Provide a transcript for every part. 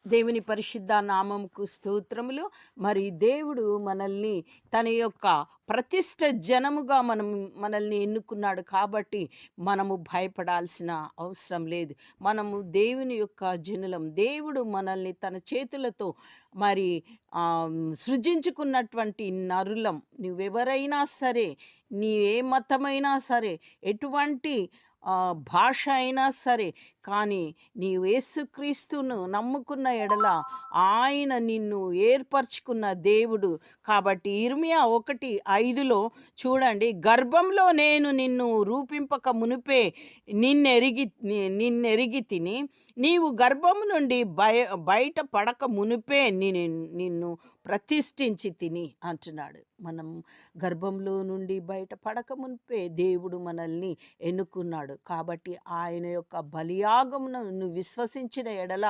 దేవుని పరిశుద్ధ నామముకు స్తోత్రములు. మరి దేవుడు మనల్ని తన యొక్క ప్రతిష్ట జనముగా మనల్ని ఎన్నుకున్నాడు కాబట్టి మనము భయపడాల్సిన అవసరం లేదు. మనము దేవుని యొక్క జనులం. దేవుడు మనల్ని తన చేతులతో మరి సృజించుకున్నటువంటి నరులం. నువ్వెవరైనా సరే, నీ ఏ మతమైనా సరే, ఎటువంటి భాష అయినా సరే, కానీ నీవు యేసుక్రీస్తును నమ్ముకున్న ఎడల ఆయన నిన్ను ఏర్పరచుకున్న దేవుడు. కాబట్టి ఇర్మియా 1:5లో చూడండి, గర్భంలో నేను నిన్ను రూపింపక మునుపే నిన్నెరిగి తిని, నీవు గర్భము నుండి బయట పడక మునుపే నిన్ను ప్రతిష్ఠించి తిని అంటున్నాడు. మనం గర్భంలో నుండి బయట పడక మునుపే దేవుడు మనల్ని ఎన్నుకున్నాడు. కాబట్టి ఆయన యొక్క బలియాగమును నువ్వు విశ్వసించిన ఎడల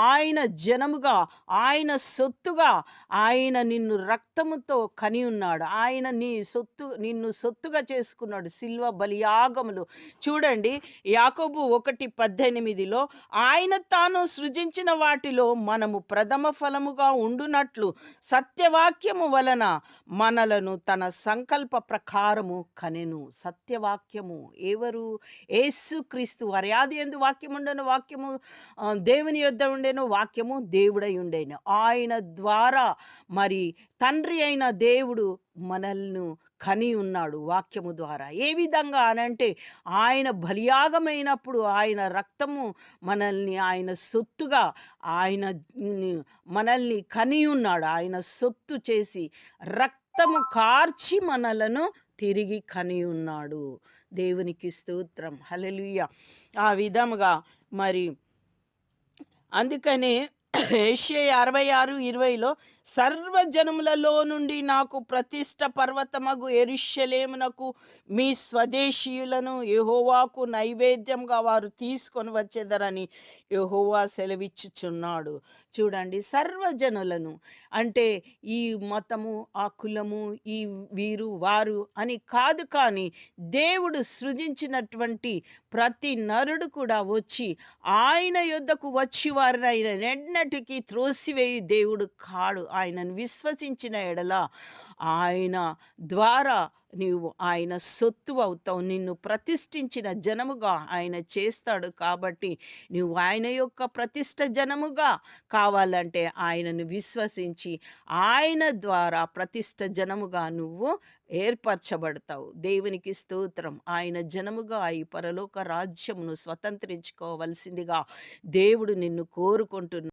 ఆయన జనముగా, ఆయన సొత్తుగా, ఆయన నిన్ను రక్తముతో కని ఉన్నాడు. ఆయన నిన్ను సొత్తుగా చేసుకున్నాడు. సిల్వ బలియాగములు చూడండి, యాకోబు 1:18లో ఆయన తాను సృజించిన వాటిలో మనము ప్రథమ ఫలముగా ఉండునట్లు సత్యవాక్యము వలన మనలను తన సంకల్ప ప్రకారము కనెను. సత్యవాక్యము ఎవరు? యేసుక్రీస్తు. వారి యందు వాక్యము ఉండెను, వాక్యము దేవుని యొద్ద ఉండెను, వాక్యము దేవుడై ఉండెను. ఆయన ద్వారా మరి తండ్రి అయిన దేవుడు మనల్ని కని ఉన్నాడు వాక్యము ద్వారా. ఏ విధంగా అనంటే, ఆయన బలియాగమైనప్పుడు ఆయన రక్తము మనల్ని, ఆయన సొత్తుగా ఆయన మనల్ని కని ఉన్నాడు. ఆయన సొత్తు చేసి రక్తము కార్చి మనలను తిరిగి కని ఉన్నాడు. దేవునికి స్తోత్రం. హల్లెలూయా. ఆ విధముగా మరి అందుకనే యెషయా 66:20లో సర్వజనములలో నుండి నాకు ప్రతిష్ట పర్వతమగు యెరూషలేమునకు మీ స్వదేశీయులను యెహోవాకు నైవేద్యంగా వారు తీసుకొని వచ్చేదరని యెహోవా సెలవిచ్చుచున్నాడు. చూడండి, సర్వజనులను అంటే ఈ మతము, ఆ కులము, ఈ వీరు వారు అని కాదు, కానీ దేవుడు సృజించినటువంటి ప్రతి నరుడు కూడా వచ్చి ఆయన యొద్దకు వచ్చి వారిని ఆయన ఎన్నటికీ త్రోసివేయి దేవుడు కాడు. ఆయనను విశ్వసించిన ఎడల ఆయన ద్వారా నీవు ఆయన సొత్తు అవుతావు. నిన్ను ప్రతిష్ఠించిన జనముగా ఆయన చేస్తాడు. కాబట్టి నువ్వు ఆయన యొక్క ప్రతిష్ఠ జనముగా కావాలంటే ఆయనను విశ్వసించి ఆయన ద్వారా ప్రతిష్ఠ జనముగా నువ్వు ఏర్పరచబడతావు. దేవునికి స్తోత్రం. ఆయన జనముగా ఈ పరలోక రాజ్యమును స్వతంత్రించుకోవలసిందిగా దేవుడు నిన్ను కోరుకుంటున్నాడు.